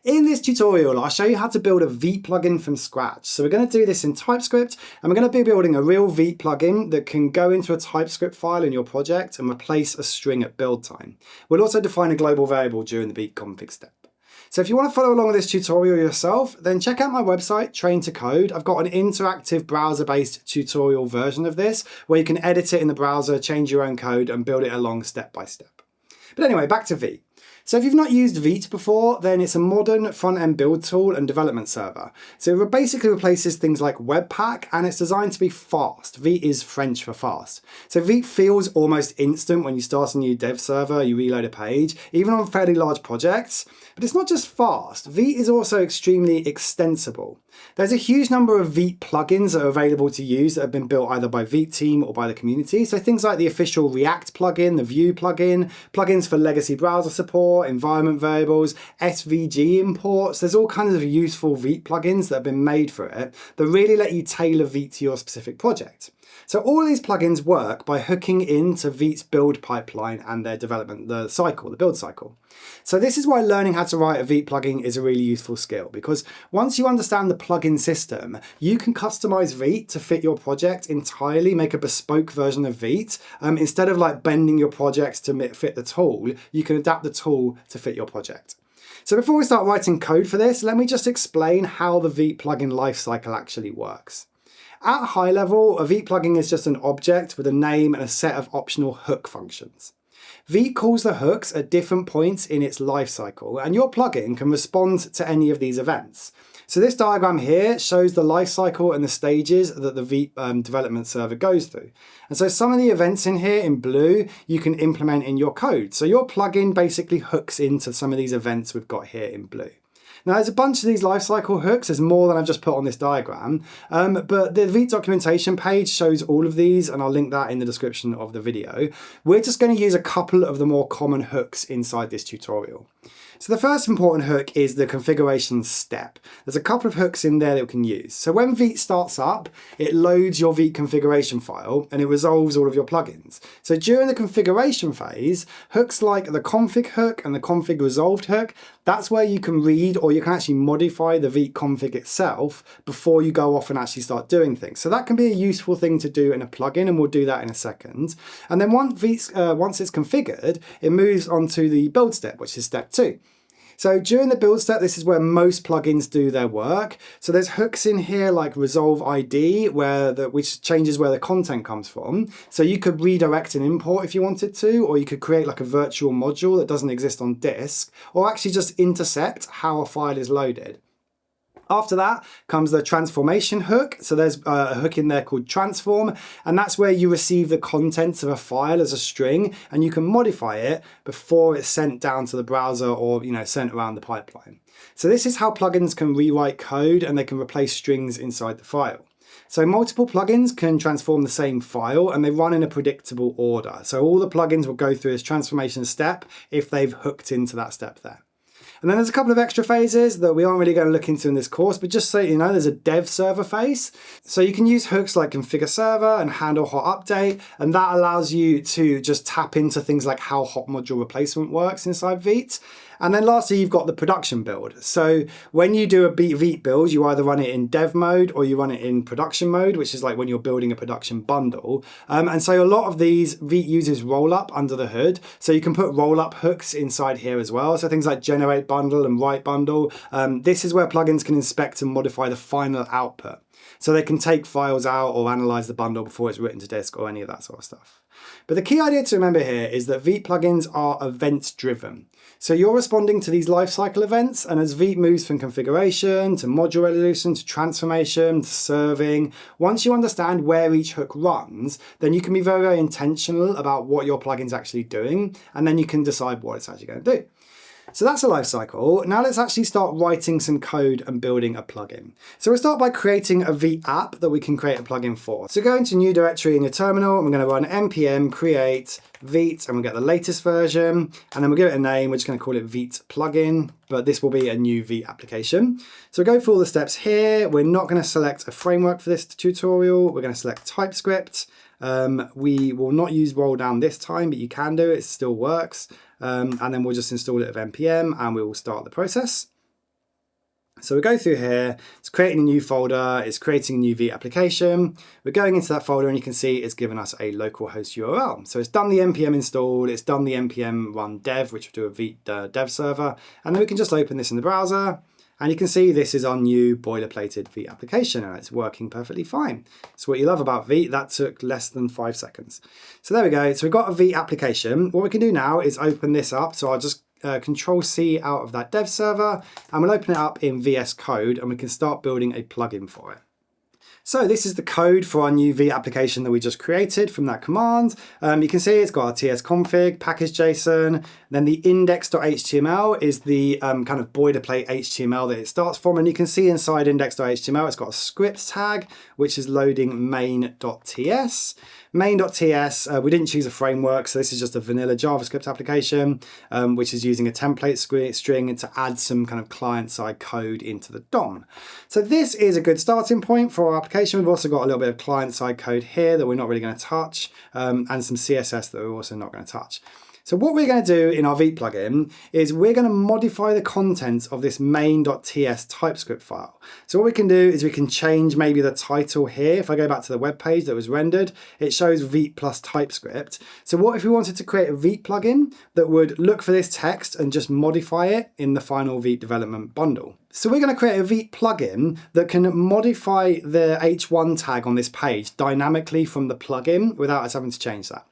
In this tutorial, I'll show you how to build a Vite plugin from scratch. So we're going to do this in Typescript, and we're going to be building a real Vite plugin that can go into a Typescript file in your project and replace a string at build time. We'll also define a global variable during the Vite config step. So if you want to follow along with this tutorial yourself, then check out my website, Train to Code. I've got an interactive browser-based tutorial version of this where you can edit it in the browser, change your own code, and build it along step by step. But anyway, back to Vite. So if you've not used Vite before, then it's a modern front-end build tool and development server. So it basically replaces things like Webpack, and it's designed to be fast. Vite is French for fast. So Vite feels almost instant when you start a new dev server, you reload a page, even on fairly large projects. But it's not just fast, Vite is also extremely extensible. There's a huge number of Vite plugins that are available to use that have been built either by Vite team or by the community. So things like the official React plugin, the Vue plugin, plugins for legacy browser support, environment variables, SVG imports. There's all kinds of useful Vite plugins that have been made for it that really let you tailor Vite to your specific project. So all of these plugins work by hooking into Vite's build pipeline and their development, the build cycle. So this is why learning how to write a Vite plugin is a really useful skill, because once you understand the plugin system, you can customize Vite to fit your project entirely, make a bespoke version of Vite. Instead of like bending your project to fit the tool, you can adapt the tool to fit your project. So before we start writing code for this, let me just explain how the Vite plugin lifecycle actually works. At a high level, a Vite plugin is just an object with a name and a set of optional hook functions. Vite calls the hooks at different points in its lifecycle, and your plugin can respond to any of these events. So this diagram here shows the lifecycle and the stages that the Vite development server goes through. And so some of the events in here in blue, you can implement in your code. So your plugin basically hooks into some of these events we've got here in blue. Now there's a bunch of these lifecycle hooks, there's more than I've just put on this diagram, but the Vite documentation page shows all of these, and I'll link that in the description of the video. We're just going to use a couple of the more common hooks inside this tutorial. So the first important hook is the configuration step. There's a couple of hooks in there that we can use. So when Vite starts up, it loads your Vite configuration file and it resolves all of your plugins. So during the configuration phase, hooks like the config hook and the config resolved hook, that's where you can read or you can actually modify the Vite config itself before you go off and actually start doing things. So that can be a useful thing to do in a plugin, and we'll do that in a second. And then once it's configured, it moves on to the build step, which is step 2. So during the build step, this is where most plugins do their work. So there's hooks in here like resolve ID, which changes where the content comes from. So you could redirect an import if you wanted to, or you could create like a virtual module that doesn't exist on disk, or actually just intercept how a file is loaded. After that comes the transformation hook. So there's a hook in there called transform, and that's where you receive the contents of a file as a string, and you can modify it before it's sent down to the browser or sent around the pipeline. So this is how plugins can rewrite code, and they can replace strings inside the file. So multiple plugins can transform the same file, and they run in a predictable order. So all the plugins will go through this transformation step if they've hooked into that step there. And then there's a couple of extra phases that we aren't really going to look into in this course, but just so you know, there's a dev server phase. So you can use hooks like configure server and handle hot update, and that allows you to just tap into things like how hot module replacement works inside Vite. And then lastly, you've got the production build. So when you do a Vite build, you either run it in dev mode or you run it in production mode, which is like when you're building a production bundle. And so a lot of these Vite uses rollup under the hood. So you can put rollup hooks inside here as well. So things like generate bundle and write bundle. This is where plugins can inspect and modify the final output. So they can take files out or analyze the bundle before it's written to disk or any of that sort of stuff. But the key idea to remember here is that Vite plugins are event driven. So you're responding to these lifecycle events, and as Vite moves from configuration to module resolution to transformation to serving, once you understand where each hook runs, then you can be very, very intentional about what your plugin's actually doing, and then you can decide what it's actually going to do. So that's a life cycle. Now let's actually start writing some code and building a plugin. So we'll start by creating a Vite app that we can create a plugin for. So go into new directory in your terminal, and we're going to run npm create Vite, and we'll get the latest version, and then we'll give it a name. We're just going to call it Vite plugin, but this will be a new Vite application. So we'll go through all the steps here. We're not going to select a framework for this tutorial. We're going to select Typescript. We will not use roll down this time, but you can do it, it still works. And then we'll just install it with npm and we will start the process. So we go through here, it's creating a new folder, it's creating a new Vite application. We're going into that folder and you can see it's given us a localhost URL. So it's done the npm install, it's done the npm run dev, which will do a Vite dev server. And then we can just open this in the browser and you can see this is our new boilerplated Vite application and it's working perfectly fine. So what you love about Vite, that took less than 5 seconds. So there we go. So we've got a Vite application. What we can do now is open this up. So I'll just Control C out of that dev server and we'll open it up in VS Code and we can start building a plugin for it. So this is the code for our new Vite application that we just created from that command. You can see it's got our tsconfig, package.json, then the index.html is the kind of boilerplate HTML that it starts from. And you can see inside index.html, it's got a script tag, which is loading main.ts. Main.ts, we didn't choose a framework, so this is just a vanilla JavaScript application, which is using a template string and to add some kind of client-side code into the DOM. So this is a good starting point for our application. We've also got a little bit of client-side code here that we're not really going to touch, and some CSS that we're also not going to touch. So what we're going to do in our Vite plugin is we're going to modify the contents of this main.ts TypeScript file. So what we can do is we can change maybe the title here. If I go back to the web page that was rendered, it shows Vite plus TypeScript. So what if we wanted to create a Vite plugin that would look for this text and just modify it in the final Vite development bundle? So we're going to create a Vite plugin that can modify the h1 tag on this page dynamically from the plugin without us having to change that.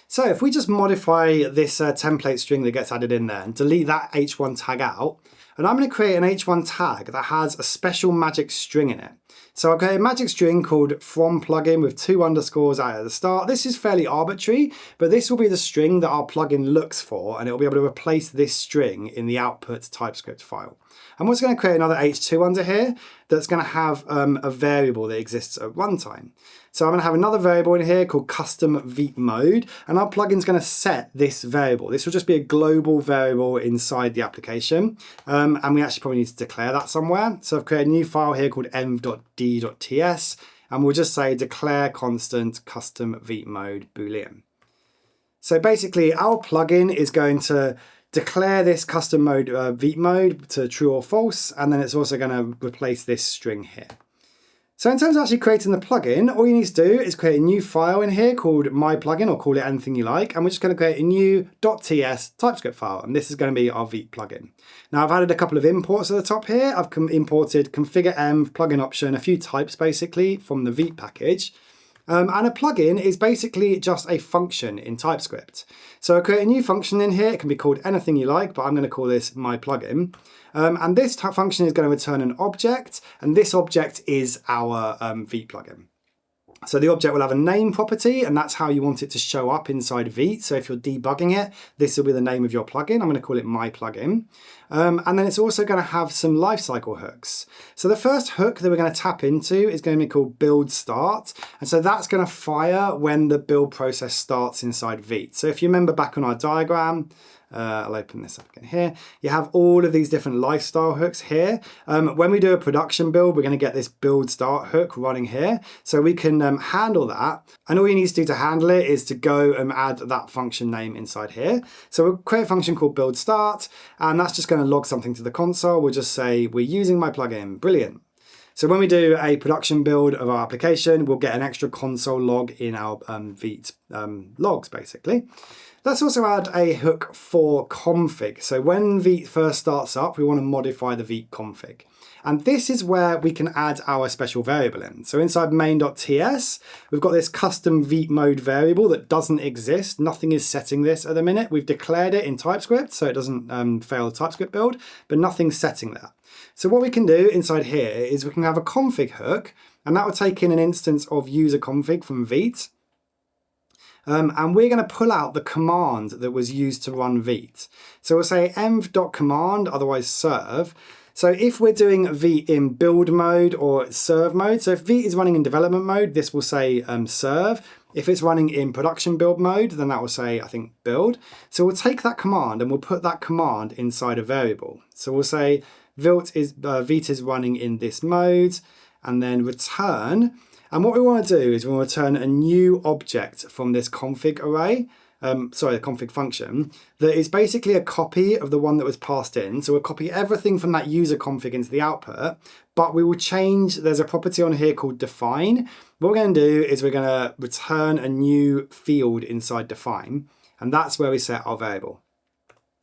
So if we just modify this template string that gets added in there and delete that h1 tag out, and I'm going to create an h1 tag that has a special magic string in it. So I'll create a magic string called from plugin with 2 underscores out at the start. This is fairly arbitrary, but this will be the string that our plugin looks for, and it'll be able to replace this string in the output TypeScript file. I'm also going to create another h2 under here that's going to have a variable that exists at runtime. So I'm going to have another variable in here called custom Vite mode, and our plugin's going to set this variable. This will just be a global variable inside the application, and we actually probably need to declare that somewhere. So I've created a new file here called env.d.ts, and we'll just say declare constant custom Vite mode boolean. So basically our plugin is going to declare this custom mode Vite mode to true or false, and then it's also going to replace this string here. So in terms of actually creating the plugin, all you need to do is create a new file in here called my plugin, or call it anything you like, and we're just going to create a new .ts TypeScript file, and this is going to be our Vite plugin. Now I've added a couple of imports at the top here. I've imported configure env, plugin option, a few types basically from the Vite package. And a plugin is basically just a function in TypeScript. So I create a new function in here. It can be called anything you like, but I'm going to call this my plugin. And this function is going to return an object, and this object is our Vite plugin. So the object will have a name property, and that's how you want it to show up inside Vite. So if you're debugging it, this will be the name of your plugin. I'm going to call it my plugin. And then it's also going to have some lifecycle hooks. So the first hook that we're going to tap into is going to be called build start. And so that's going to fire when the build process starts inside Vite. So if you remember back on our diagram, I'll open this up again here. You have all of these different lifestyle hooks here. When we do a production build, we're going to get this build start hook running here. So we can handle that. And all you need to do to handle it is to go and add that function name inside here. So we'll create a function called build start, and that's just going to log something to the console. We'll just say we're using my plugin. Brilliant. So when we do a production build of our application, we'll get an extra console log in our Vite logs, basically. Let's also add a hook for config. So when Vite first starts up, we want to modify the Vite config. And this is where we can add our special variable in. So inside main.ts, we've got this custom Vite mode variable that doesn't exist. Nothing is setting this at the minute. We've declared it in TypeScript, so it doesn't fail the TypeScript build, but nothing's setting that. So what we can do inside here is we can have a config hook, and that will take in an instance of user config from Vite. And we're going to pull out the command that was used to run Vite. So we'll say env.command, otherwise serve. So if we're doing Vite in build mode or serve mode, so if Vite is running in development mode, this will say serve. If it's running in production build mode, then that will say, I think, build. So we'll take that command and we'll put that command inside a variable. So we'll say Vite is running in this mode, and then return. And what we want to do is we'll return a new object from this config array. the config function, that is basically a copy of the one that was passed in. So we'll copy everything from that user config into the output, but we will change, there's a property on here called define. What we're going to do is we're going to return a new field inside define, and that's where we set our variable.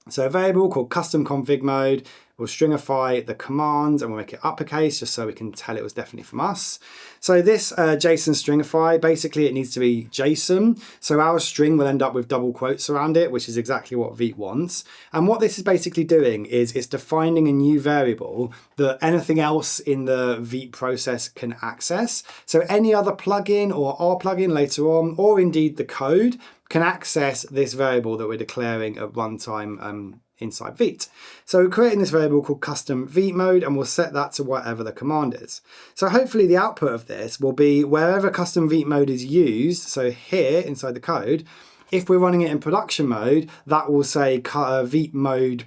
So a variable called custom config mode, we'll stringify the command and we'll make it uppercase just so we can tell it was definitely from us. So this JSON stringify, basically it needs to be JSON. So our string will end up with double quotes around it, which is exactly what Vite wants. And what this is basically doing is it's defining a new variable that anything else in the Vite process can access. So any other plugin or our plugin later on, or indeed the code, can access this variable that we're declaring at runtime inside Vite. So we're creating this variable called custom Vite mode, and we'll set that to whatever the command is. So hopefully the output of this will be wherever custom Vite mode is used, so here inside the code, if we're running it in production mode, that will say Vite mode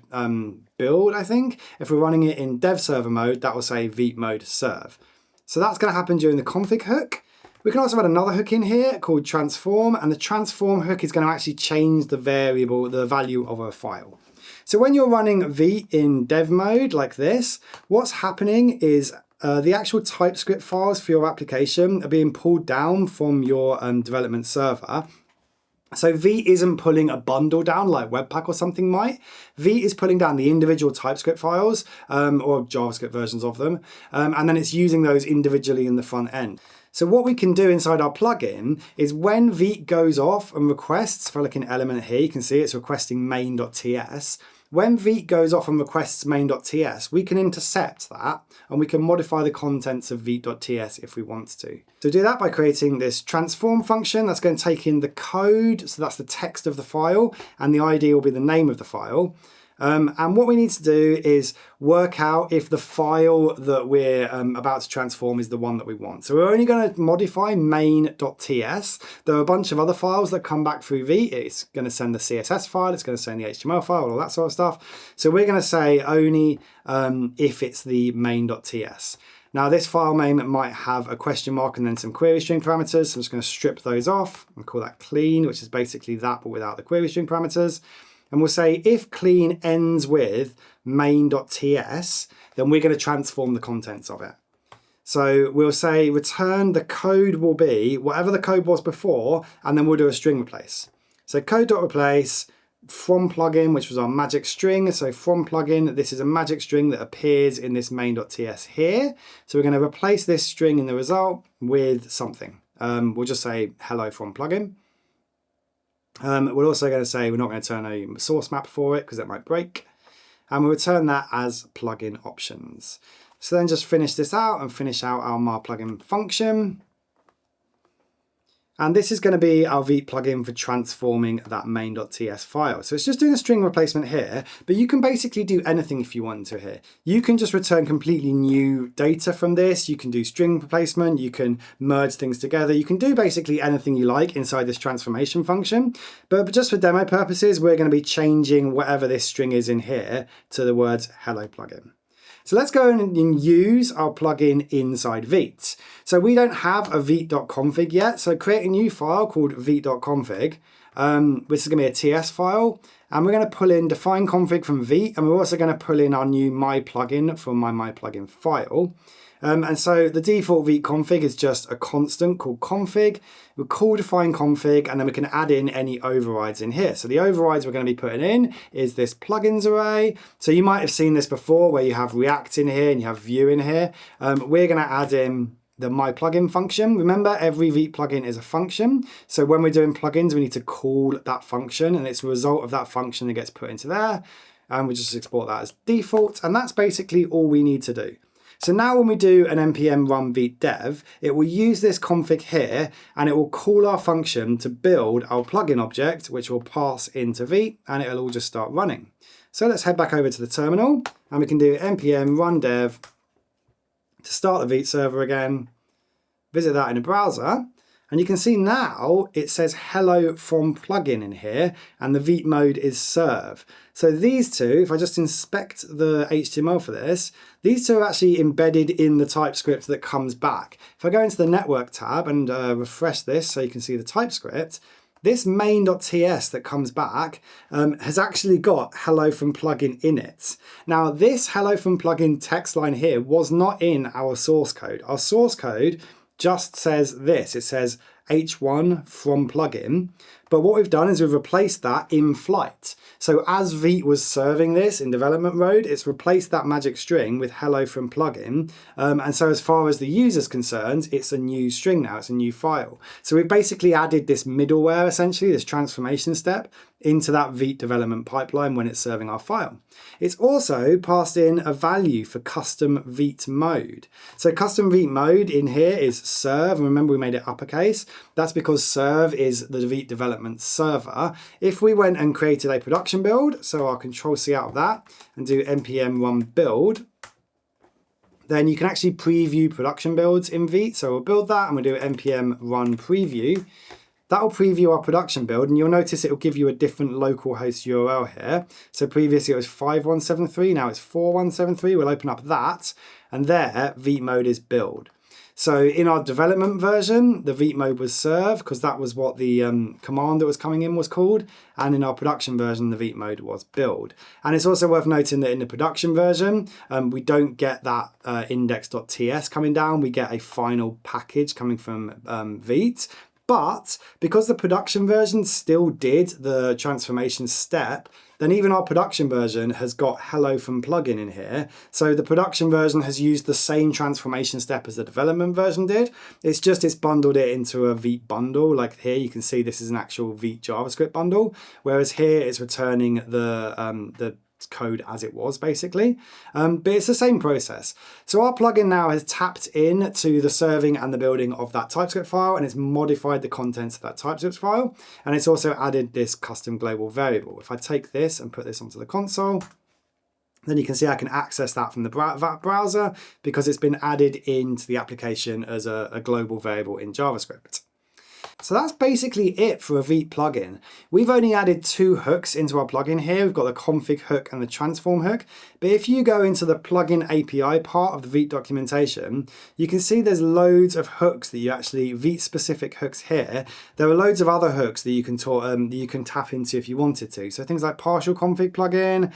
build, I think. If we're running it in dev server mode, that will say Vite mode serve. So that's going to happen during the config hook. We can also add another hook in here called transform, and the transform hook is going to actually change the variable, the value of a file. So when you're running Vite in dev mode like this, what's happening is the actual TypeScript files for your application are being pulled down from your development server. So Vite isn't pulling a bundle down like Webpack or something might. Vite is pulling down the individual TypeScript files or JavaScript versions of them, and then it's using those individually in the front end. So what we can do inside our plugin is when Vite goes off and requests, if I look in element here, you can see it's requesting main.ts. When Vite goes off and requests main.ts, we can intercept that and we can modify the contents of vite.ts if we want to. So do that by creating this transform function that's going to take in the code, so that's the text of the file, and the ID will be the name of the file. And what we need to do is work out if the file that we're about to transform is the one that we want. So we're only going to modify main.ts. There are a bunch of other files that come back through Vite. It's going to send the CSS file, it's going to send the HTML file, all that sort of stuff. So we're going to say only if it's the main.ts. Now this file name might have a question mark and then some query string parameters. So I'm just going to strip those off and call that clean, which is basically that but without the query string parameters. And we'll say if clean ends with main.ts, then we're going to transform the contents of it. So we'll say return the code will be whatever the code was before, and then we'll do a string replace. So code.replace from plugin, which was our magic string. So from plugin, this is a magic string that appears in this main.ts here. So we're going to replace this string in the result with something. We'll just say hello from plugin. We're also going to say we're not going to turn a source map for it because it might break. And we'll return that as plugin options. So then just finish this out and finish out our plugin function. And this is going to be our Vite plugin for transforming that main.ts file. So it's just doing a string replacement here, but you can basically do anything if you want to here. You can just return completely new data from this. You can do string replacement. You can merge things together. You can do basically anything you like inside this transformation function. But just for demo purposes, we're going to be changing whatever this string is in here to the words hello plugin. So let's go and use our plugin inside Vite. So we don't have a vite.config yet. So create a new file called vite.config. This is going to be a TS file. And we're going to pull in define config from Vite. And we're also going to pull in our new my plugin from my plugin file. And so the default Vite config is just a constant called config. We'll call define config, and then we can add in any overrides in here. So the overrides we're going to be putting in is this plugins array. So you might have seen this before where you have React in here and you have Vue in here. We're going to add in the my plugin function. Remember, every Vite plugin is a function. So when we're doing plugins, we need to call that function, and it's a result of that function that gets put into there. And we just export that as default. And that's basically all we need to do. So now when we do an npm run vite dev, it will use this config here and it will call our function to build our plugin object, which will pass into Vite, and it'll all just start running. So let's head back over to the terminal and we can do npm run dev to start the Vite server again, visit that in a browser. And you can see now it says hello from plugin in here and the Vite mode is serve. So these two, if I just inspect the HTML for this, these two are actually embedded in the TypeScript that comes back. If I go into the network tab and refresh this so you can see the TypeScript, this main.ts that comes back has actually got hello from plugin in it. Now this hello from plugin text line here was not in our source code. Our source code just says this, it says h1 from plugin, but what we've done is we've replaced that in flight. So as Vite was serving this in development mode, it's replaced that magic string with hello from plugin. And so as far as the user's concerned, it's a new string now, it's a new file. So we've basically added this middleware, essentially, this transformation step into that Vite development pipeline when it's serving our file. It's also passed in a value for custom Vite mode. So custom Vite mode in here is serve, and remember we made it uppercase. That's because serve is the Vite development server. If we went and created a production build, so I'll control C out of that and do npm run build, then you can actually preview production builds in Vite. So we'll build that and we'll do npm run preview. That'll preview our production build, and you'll notice it will give you a different localhost URL here. So previously it was 5173, now it's 4173. We'll open up that, and there Vite mode is build. So in our development version, the Vite mode was serve because that was what the command that was coming in was called. And in our production version, the Vite mode was build. And it's also worth noting that in the production version, we don't get that index.ts coming down. We get a final package coming from Vite. But because the production version still did the transformation step, then even our production version has got hello from plugin in here. So the production version has used the same transformation step as the development version did. It's just it's bundled it into a Vite bundle. Like here you can see this is an actual Vite JavaScript bundle, whereas here it's returning the code as it was basically, but it's the same process. So our plugin now has tapped in to the serving and the building of that TypeScript file, and it's modified the contents of that TypeScript file, and it's also added this custom global variable. If I take this and put this onto the console, then you can see I can access that from the browser because it's been added into the application as a global variable in JavaScript. So that's basically it for a Vite plugin. We've only added 2 hooks into our plugin here. We've got the config hook and the transform hook. But if you go into the plugin API part of the Vite documentation, you can see there's loads of hooks that you actually, Vite specific hooks here. There are loads of other hooks that you can tap into if you wanted to. So things like partial config plugin,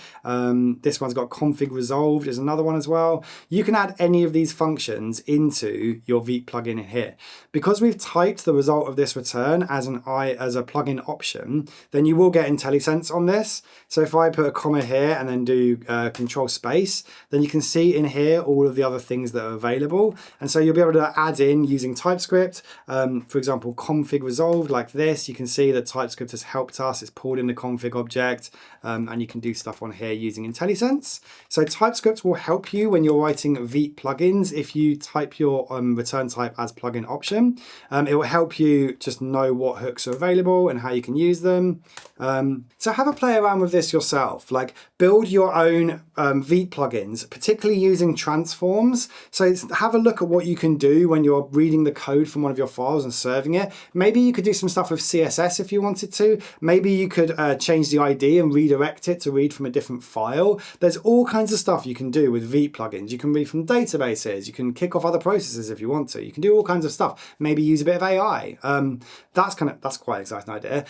this one's got config resolved is another one as well. You can add any of these functions into your Vite plugin in here. Because we've typed the result of this return as a plugin option, then you will get IntelliSense on this. So if I put a comma here and then do control space, then you can see in here all of the other things that are available. And so you'll be able to add in using TypeScript, for example, config resolved like this. You can see that TypeScript has helped us. It's pulled in the config object, and you can do stuff on here using IntelliSense. So TypeScript will help you when you're writing Vite plugins. If you type your return type as plugin option, it will help you just know what hooks are available and how you can use them. So have a play around with this yourself, like build your own Vite plugins, particularly using transforms. So have a look at what you can do when you're reading the code from one of your files and serving it. Maybe you could do some stuff with CSS if you wanted to. Maybe you could change the ID and redirect it to read from a different file. There's all kinds of stuff you can do with Vite plugins. You can read from databases. You can kick off other processes if you want to. You can do all kinds of stuff. Maybe use a bit of AI. That's quite an exciting idea.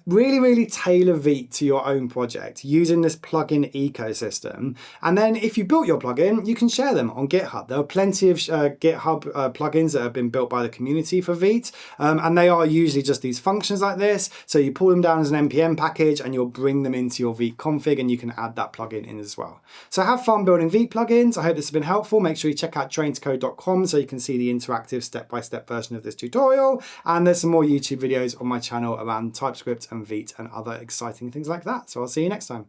Really tailor Vite to your own project using this plugin ecosystem. And then if you built your plugin, you can share them on GitHub. There are plenty of GitHub plugins that have been built by the community for Vite, and they are usually just these functions like this. So you pull them down as an npm package and you'll bring them into your Vite config, and you can add that plugin in as well. So have fun building Vite plugins. I hope this has been helpful. Make sure you check out traintocode.com so you can see the interactive step-by-step version of this tutorial. And there's some more YouTube videos on my channel around TypeScript and Vite and other exciting things like that. So I'll see you next time.